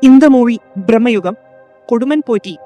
In the movie Brahmayugam, Koduman Poti,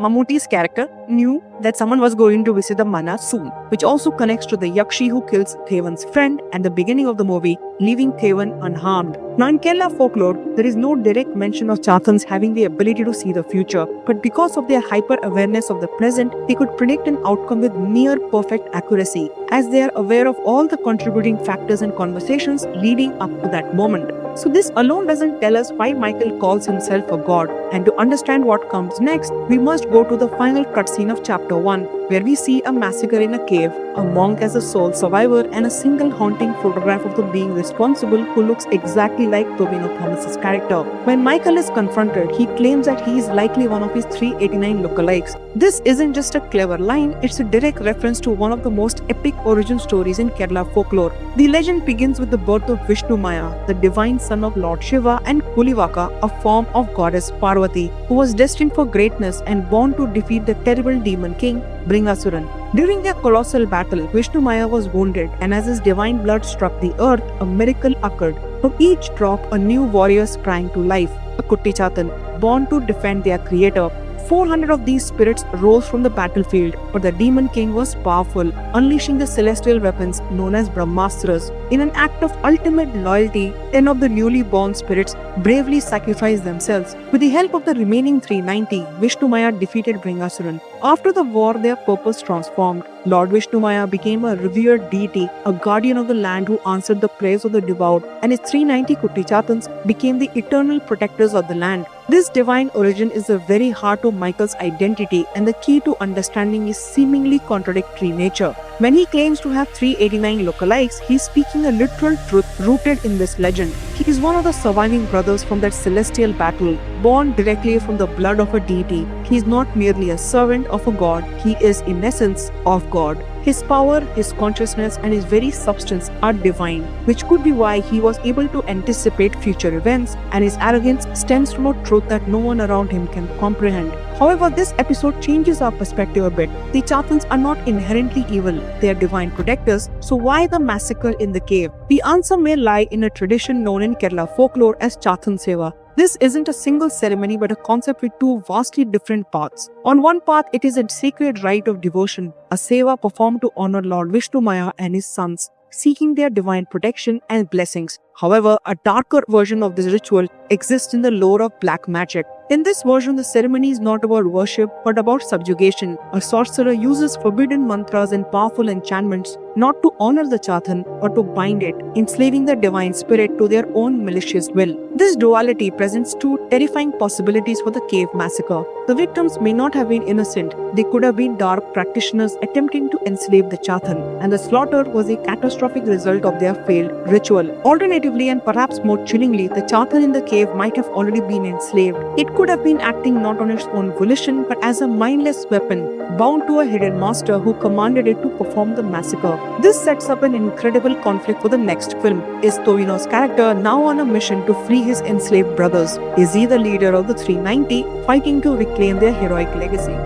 Mammootty's character knew that someone was going to visit the Mana soon, which also connects to the Yakshi who kills Thevan's friend at the beginning of the movie, leaving Thevan unharmed. Now in Kerala folklore, there is no direct mention of Chathans having the ability to see the future, but because of their hyper-awareness of the present, they could predict an outcome with near-perfect accuracy, as they are aware of all the contributing factors and conversations leading up to that moment. So this alone doesn't tell us why Michael calls himself a god, and to understand what comes next, we must go to the final cutscene of chapter 1, where we see a massacre in a cave, a monk as a sole survivor, and a single haunting photograph of the being responsible who looks exactly like Tobino Thomas's character. When Michael is confronted, he claims that he is likely one of his 389 lookalikes. This isn't just a clever line, it's a direct reference to one of the most epic origin stories in Kerala folklore. The legend begins with the birth of Vishnu Maya, the divine son of Lord Shiva, and Kulivaka, a form of goddess Parvati, who was destined for greatness and born to defeat the terrible demon king Bringasuran. During their colossal battle, Vishnu Maya was wounded, and as his divine blood struck the earth, a miracle occurred. From each drop, a new warrior sprang to life, a Kutti Chatan, born to defend their creator. 400 of these spirits rose from the battlefield, but the demon king was powerful, unleashing the celestial weapons known as Brahmastras. In an act of ultimate loyalty, 10 of the newly born spirits bravely sacrificed themselves. With the help of the remaining 390, Vishnu Maya defeated Bringasuran. After the war, their purpose transformed. Lord Vishnu Maya became a revered deity, a guardian of the land who answered the prayers of the devout, and his 390 Kutti Chatans became the eternal protectors of the land. This divine origin is the very heart of Michael's identity, and the key to understanding his seemingly contradictory nature. When he claims to have 389 lookalikes, he is speaking a literal truth rooted in this legend. He is one of the surviving brothers from that celestial battle, born directly from the blood of a deity. He is not merely a servant of a god, he is in essence of God. His power, his consciousness, and his very substance are divine, which could be why he was able to anticipate future events, and his arrogance stems from a truth that no one around him can comprehend. However, this episode changes our perspective a bit. The Chathans are not inherently evil, they are divine protectors, so why the massacre in the cave? The answer may lie in a tradition known in Kerala folklore as Chathan Seva. This isn't a single ceremony but a concept with two vastly different paths. On one path, it is a sacred rite of devotion, a seva performed to honor Lord Vishnu Maya and his sons, seeking their divine protection and blessings. However, a darker version of this ritual exists in the lore of black magic. In this version, the ceremony is not about worship but about subjugation. A sorcerer uses forbidden mantras and powerful enchantments not to honor the Chathan but to bind it, enslaving the divine spirit to their own malicious will. This duality presents two terrifying possibilities for the cave massacre. The victims may not have been innocent, they could have been dark practitioners attempting to enslave the Chathan, and the slaughter was a catastrophic result of their failed ritual. Alternatively, and perhaps more chillingly, the Chathan in the cave might have already been enslaved. It could have been acting not on its own volition but as a mindless weapon, bound to a hidden master who commanded it to perform the massacre. This sets up an incredible conflict for the next film. Is Tovino's character now on a mission to free his enslaved brothers? Is he the leader of the 390, fighting to reclaim their heroic legacy?